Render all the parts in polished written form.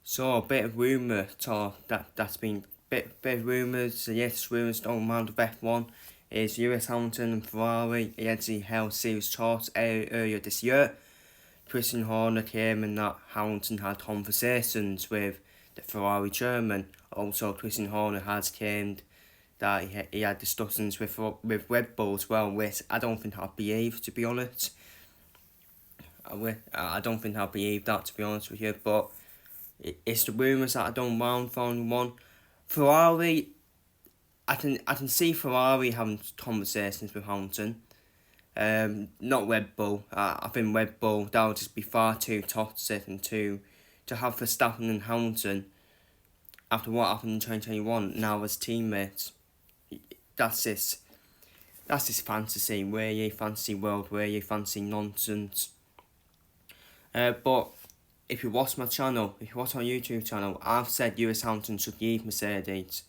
So a bit of rumour talk that's been bit of rumours. Yes, rumours don't mind of F1 is Lewis Hamilton and Ferrari. He had the Hell Series talks earlier this year. Christian Horner came and that Hamilton had conversations with the Ferrari chairman. Also, Christian Horner has claimed that he had discussions with Red Bull as well, which I don't think I believe, to be honest. I don't think I believe that, to be honest with you, but it's the rumours that I don't mind for one. Ferrari, I can see Ferrari having conversations with Hamilton. Not Red Bull. I think Red Bull that would just be far too toxic and to have Verstappen and Hamilton after what happened in 2021 now as teammates. That's this fantasy, where you fantasy world, where you fantasy nonsense. But if you watch my channel, if you watch my YouTube channel, I've said Lewis Hamilton should leave Mercedes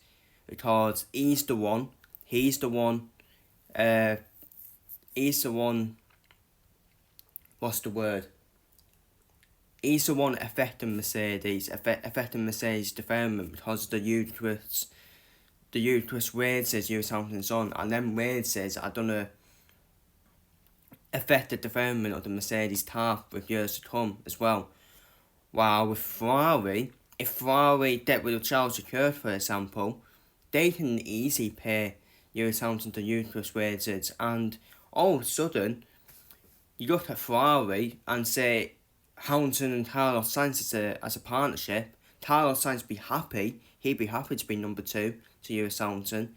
because he's the one, what's the word? He's the one affecting Mercedes development because of the ludicrous races Lewis Hamilton's on, and them races are gonna affect the development of the Mercedes car with years to come as well. While with Ferrari, if Ferrari get rid of Charles Leclerc, for example, they can easily pay Lewis Hamilton to ludicrous wages, and all of a sudden, you look at Ferrari and say Hamilton and Carlos Sainz as a partnership. Carlos Sainz would be happy. He'd be happy to be number 2 to Lewis Hamilton,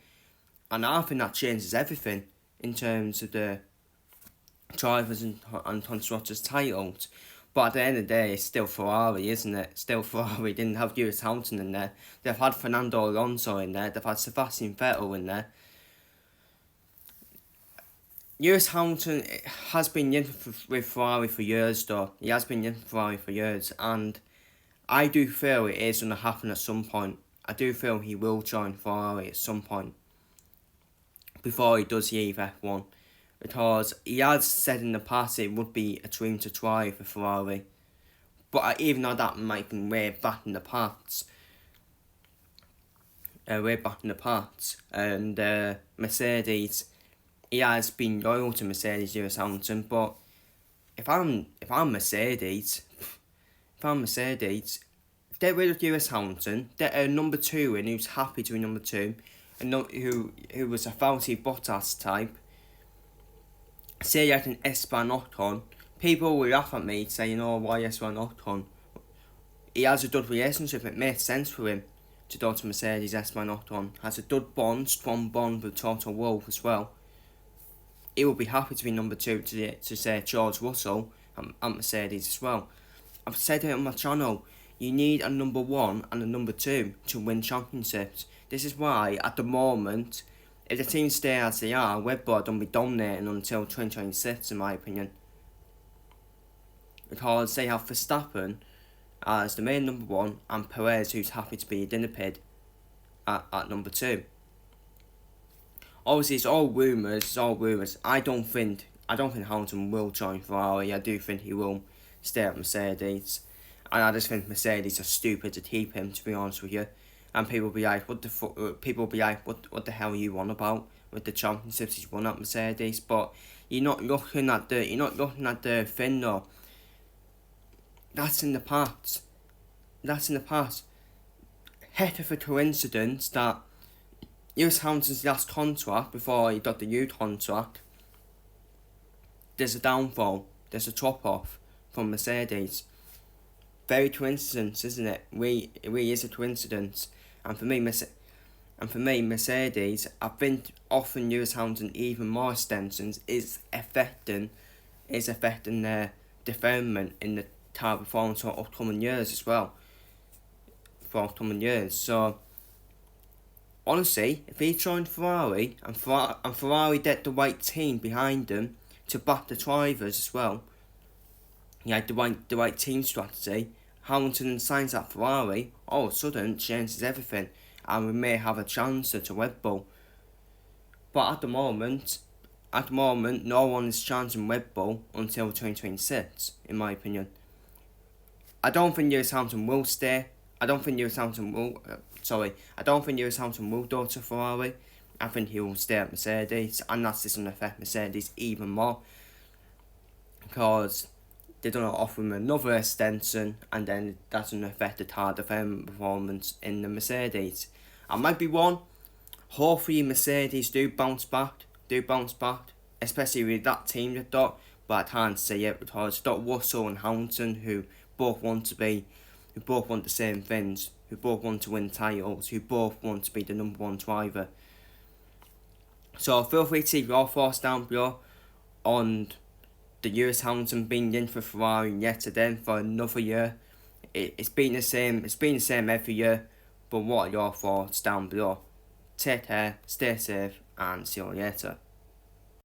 and I think that changes everything in terms of the drivers and constructors titles. But at the end of the day, it's still Ferrari, isn't it? Still Ferrari. Didn't have Lewis Hamilton in there. They've had Fernando Alonso in there. They've had Sebastian Vettel in there. Lewis Hamilton has been in with Ferrari for years, though. He has been in Ferrari for years, and I do feel it is going to happen at some point. I do feel he will join Ferrari at some point before he does leave F1. Because he has said in the past it would be a dream to try for Ferrari. But even though that might be way back in the past. And Mercedes, he has been loyal to Mercedes, Lewis Hamilton. But if I'm Mercedes, get rid of Lewis Hamilton, get a number 2 in who's happy to be number 2, and who was a Valtteri Bottas type. Say you had an Esteban Ocon, people will laugh at me saying, "Oh, why Esteban Ocon?" He has a good relationship. It makes sense for him to go to Mercedes. Esteban Ocon has a good strong bond with Toto Wolff as well. He will be happy to be number 2 to say George Russell and Mercedes as well. I've said it on my channel. You need a number 1 and a number 2 to win championships. This is why, at the moment, if the teams stay as they are, Red Bull don't be dominating until 2026, in my opinion. Because they have Verstappen as the main number 1 and Perez, who's happy to be a dinner pig, at number 2. Obviously, it's all rumours. I don't think Hamilton will join Ferrari. I do think he will stay at Mercedes. And I just think Mercedes are stupid to keep him, to be honest with you. And people will be like, what the hell are you on about with the championships he's won at Mercedes? But you're not looking at the thing though. That's in the past. Heck of a coincidence that Lewis Hamilton's last contract before he got the youth contract, there's a downfall, there's a drop off from Mercedes. Very coincidence, isn't it? It really is a coincidence. And for me, Mercedes, I think offering Lewis Hamilton even more extensions is affecting their development in the car performance for upcoming years as well. So honestly, if he joined Ferrari and Ferrari get the right team behind them to back the drivers as well, he had the right team strategy. Hamilton and Sainz at Ferrari, all of a sudden changes everything, and we may have a chance to Red Bull. But at the moment, no one is chancing Red Bull until 2026, in my opinion. I don't think Lewis Hamilton will stay. I don't think Lewis Hamilton will. I don't think Lewis Hamilton will go to Ferrari. I think he will stay at Mercedes, and that's just going to affect Mercedes even more because they're going to offer him another extension, and then that's going to affect the car development performance in the Mercedes. I might be wrong. Hopefully Mercedes do bounce back, especially with that team they've got. But I can't say it because they've got Russell and Hamilton who both want the same things, who both want to win titles, who both want to be the number one driver. So feel free to leave your thoughts down below on the Lewis Hamilton being in for Ferrari yet again for another year. It's been the same every year. But what are your thoughts down below? Take care, stay safe, and see you later.